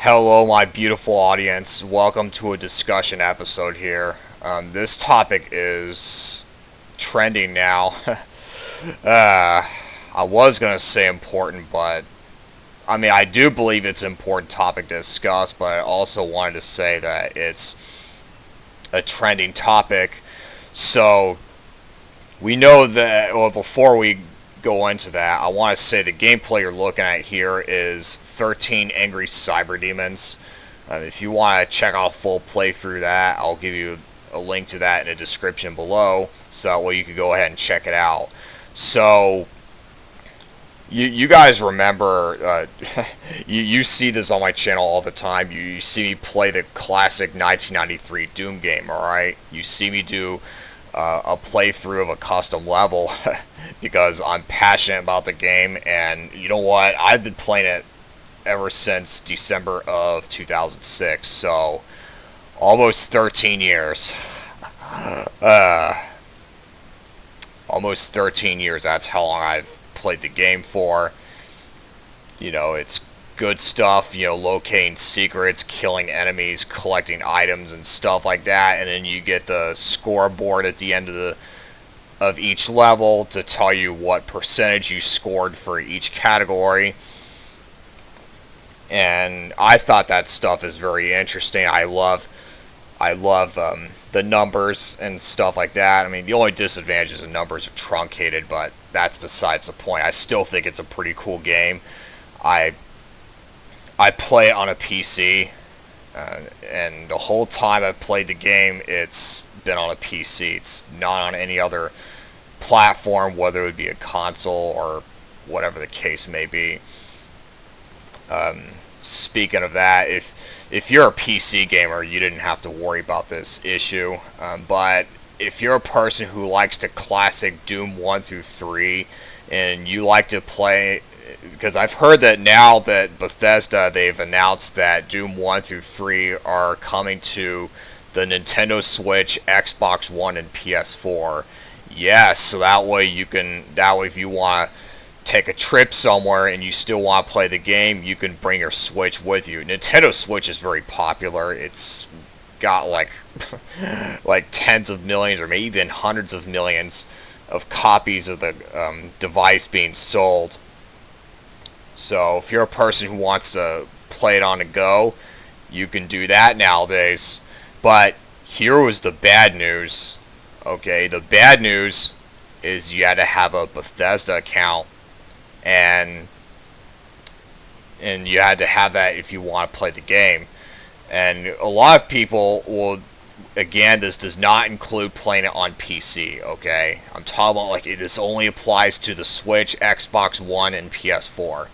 Hello, my beautiful audience. Welcome to a discussion episode here. This topic is trending now. I was going to say important, but I do believe it's an important topic to discuss, but I also wanted to say that it's a trending topic. So, we know that, well, before we go into that, I want to say the gameplay you're looking at here is 13 Angry Cyber Demons. If you want to check out a full playthrough of that, I'll give you a link to that in the description below, so that way you can go ahead and check it out. So, you guys remember, you see this on my channel all the time. You see me play the classic 1993 Doom game, alright? You see me do a playthrough of a custom level because I'm passionate about the game, and you know what? I've been playing it ever since December of 2006, so almost 13 years. Almost 13 years, that's how long I've played the game for. You know, it's good stuff, you know, locating secrets, killing enemies, collecting items and stuff like that, and then you get the scoreboard at the end of each level to tell you what percentage you scored for each category. And I thought that stuff is very interesting. I love the numbers and stuff like that. I mean, the only disadvantage is the numbers are truncated, but that's besides the point. I still think it's a pretty cool game. I play it on a PC, and the whole time I've played the game, it's been on a PC. It's not on any other platform, whether it would be a console or whatever the case may be. Speaking of that, if you're a PC gamer, you didn't have to worry about this issue. But if you're a person who likes the classic Doom 1 through 3, and you like to play, because I've heard that now that Bethesda, they've announced that Doom 1 through 3 are coming to the Nintendo Switch, Xbox One, and PS4. Yes, so that way if you want to take a trip somewhere and you still want to play the game, you can bring your Switch with you. Nintendo Switch is very popular. It's got like tens of millions or maybe even hundreds of millions of copies of the device being sold. So if you're a person who wants to play it on the go, you can do that nowadays. But here was the bad news. Okay, the bad news is you had to have a Bethesda account, and you had to have that if you want to play the game. And a lot of people will, again, this does not include playing it on PC, okay? I'm talking about, like, this only applies to the Switch, Xbox One, and PS4.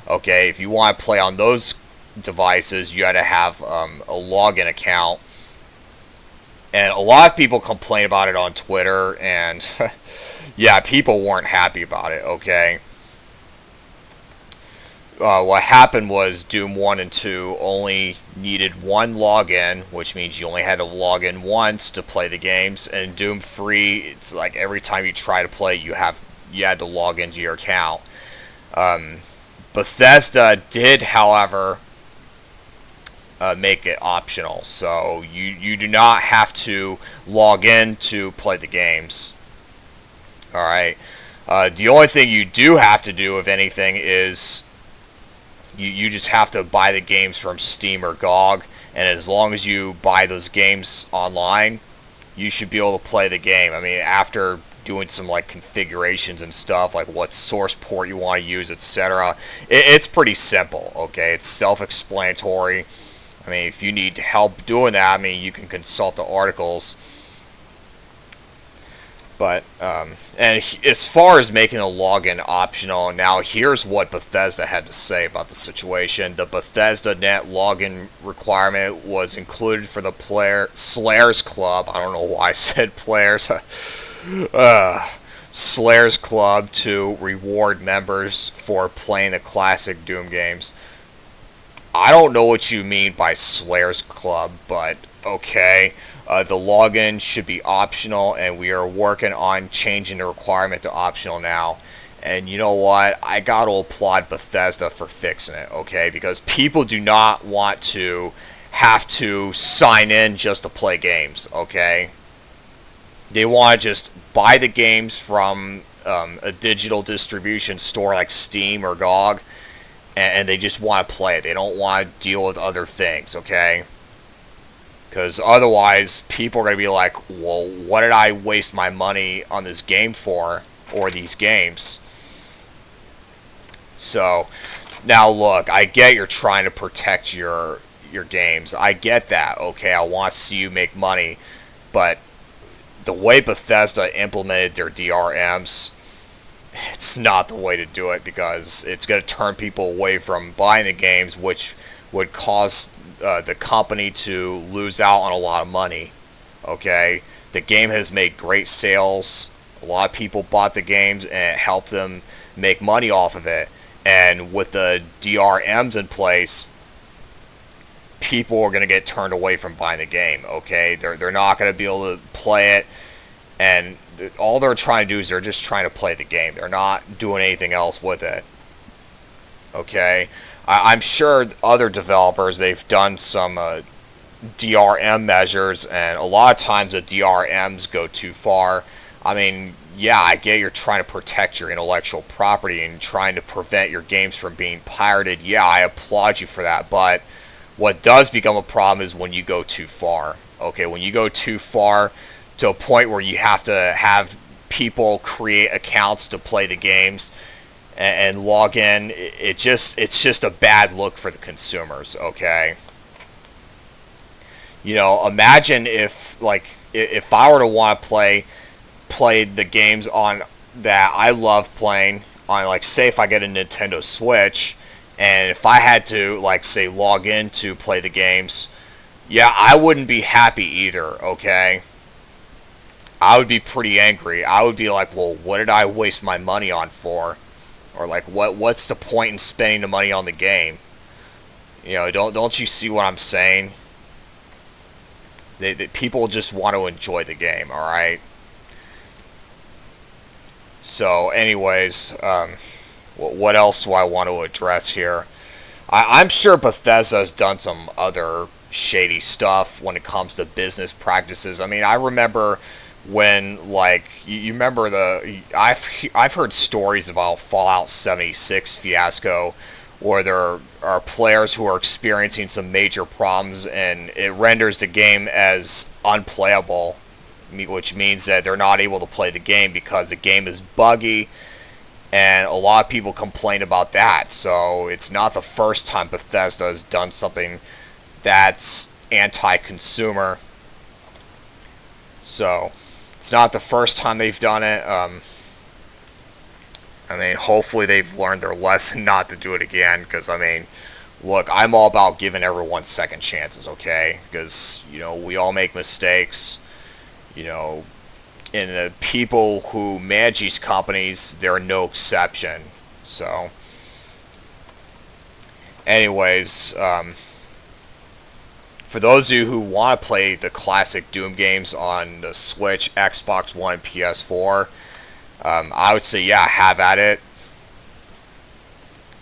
Okay, if you want to play on those devices, you got to have a login account. And a lot of people complain about it on Twitter, and yeah, people weren't happy about it, okay? What happened was Doom 1 and 2 only needed one login, which means you only had to log in once to play the games. And Doom 3, it's like every time you try to play, you had to log into your account. Bethesda did, however, make it optional, so you do not have to log in to play the games. Alright, the only thing you do have to do, if anything, is you just have to buy the games from Steam or GOG, and as long as you buy those games online, you should be able to play the game. I mean, after doing some like configurations and stuff, like what source port you want to use, etc. It's pretty simple, okay? It's self-explanatory. I mean, if you need help doing that, I mean, you can consult the articles. But, and as far as making a login optional, now here's what Bethesda had to say about the situation. The Bethesda Net login requirement was included for the Slayers Club. I don't know why I said players. Slayers Club to reward members for playing the classic Doom games. I don't know what you mean by Slayers Club, but okay. The login should be optional, and we are working on changing the requirement to optional now. And you know what? I got to applaud Bethesda for fixing it, okay? Because people do not want to have to sign in just to play games, okay? They want to just buy the games from a digital distribution store like Steam or GOG, and they just want to play it. They don't want to deal with other things, okay? Because otherwise, people are going to be like, well, what did I waste my money on this game for, or these games? So, now look, I get you're trying to protect your games. I get that, okay? I want to see you make money, but the way Bethesda implemented their DRMs, it's not the way to do it, because it's going to turn people away from buying the games, which would cause the company to lose out on a lot of money. Okay, the game has made great sales. A lot of people bought the games, and it helped them make money off of it. And with the DRMs in place, people are going to get turned away from buying the game. Okay, they're not going to be able to play it, and all they're trying to do is they're just trying to play the game. They're not doing anything else with it. Okay, I'm sure other developers, they've done some DRM measures, and a lot of times the DRMs go too far. I mean, yeah, I get you're trying to protect your intellectual property and trying to prevent your games from being pirated. Yeah, I applaud you for that, but what does become a problem is when you go too far. Okay, when you go too far to a point where you have to have people create accounts to play the games and log in, it's just a bad look for the consumers, okay? You know, imagine if I were to want to play the games on that I love playing on, like, say if I get a Nintendo Switch, and if I had to, like, say, log in to play the games, yeah, I wouldn't be happy either, okay? I would be pretty angry. I would be like, well, what did I waste my money on for? Or like, what's the point in spending the money on the game? You know, don't you see what I'm saying? People just want to enjoy the game, all right? So, anyways, what else do I want to address here? I'm sure Bethesda has done some other shady stuff when it comes to business practices. I mean, I remember when, like, you remember I've heard stories about Fallout 76 fiasco, where there are players who are experiencing some major problems, and it renders the game as unplayable, which means that they're not able to play the game because the game is buggy, and a lot of people complain about that. So it's not the first time Bethesda has done something that's anti-consumer. So it's not the first time they've done it. I mean, hopefully they've learned their lesson not to do it again, because, I mean, look, I'm all about giving everyone second chances, okay? Because, you know, we all make mistakes, you know, and the people who manage these companies, they're no exception. So, anyways, for those of you who want to play the classic Doom games on the Switch, Xbox One, and PS4, I would say, yeah, have at it.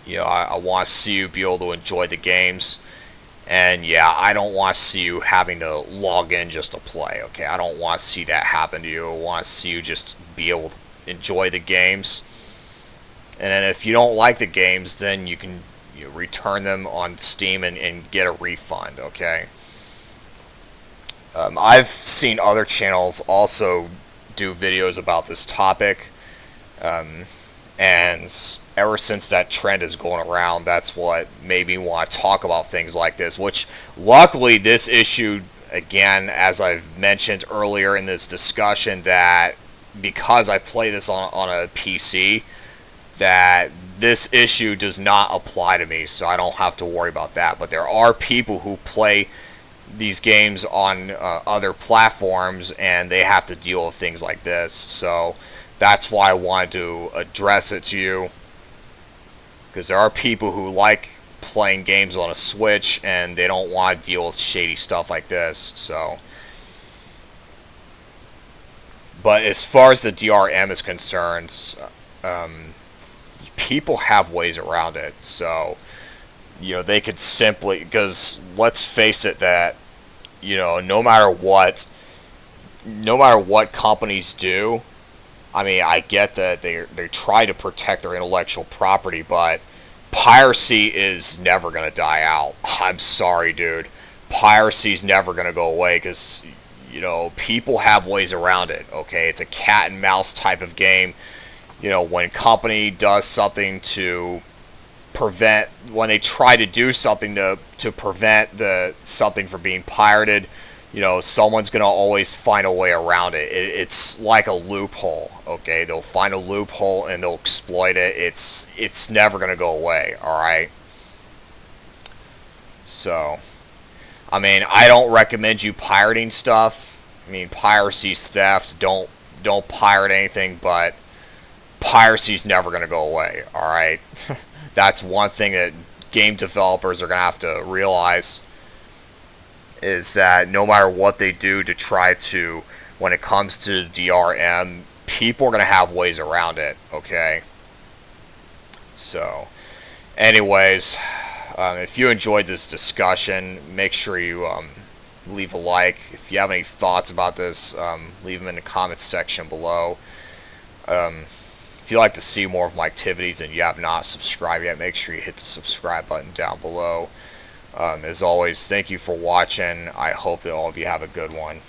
You know, I want to see you be able to enjoy the games. And yeah, I don't want to see you having to log in just to play, okay? I don't want to see that happen to you. I want to see you just be able to enjoy the games. And then if you don't like the games, then you can return them on Steam and get a refund, okay? I've seen other channels also do videos about this topic. And ever since that trend is going around, that's what made me want to talk about things like this, which luckily this issue, again, as I've mentioned earlier in this discussion, that because I play this on a PC, that this issue does not apply to me, so I don't have to worry about that. But there are people who play these games on other platforms, and they have to deal with things like this. So that's why I wanted to address it to you, because there are people who like playing games on a Switch, and they don't want to deal with shady stuff like this. So, but as far as the DRM is concerned, people have ways around it. So, they could simply, because let's face it, that, no matter what companies do, I mean, I get that they try to protect their intellectual property, but piracy is never going to die out. I'm sorry, dude. Piracy's never going to go away, because, people have ways around it, okay? It's a cat and mouse type of game. When company does something to prevent, when they try to do something to prevent something from being pirated, someone's going to always find a way around it. It's like a loophole, okay? They'll find a loophole and they'll exploit it. It's never going to go away, alright? So, I mean, I don't recommend you pirating stuff. I mean, piracy's theft. Don't pirate anything, but piracy's never going to go away, alright? That's one thing that game developers are going to have to realize, is that no matter what they do to try to, when it comes to DRM, people are going to have ways around it, okay? So, anyways, if you enjoyed this discussion, make sure you leave a like. If you have any thoughts about this, leave them in the comments section below. If you'd like to see more of my activities and you have not subscribed yet, make sure you hit the subscribe button down below. As always, thank you for watching. I hope that all of you have a good one.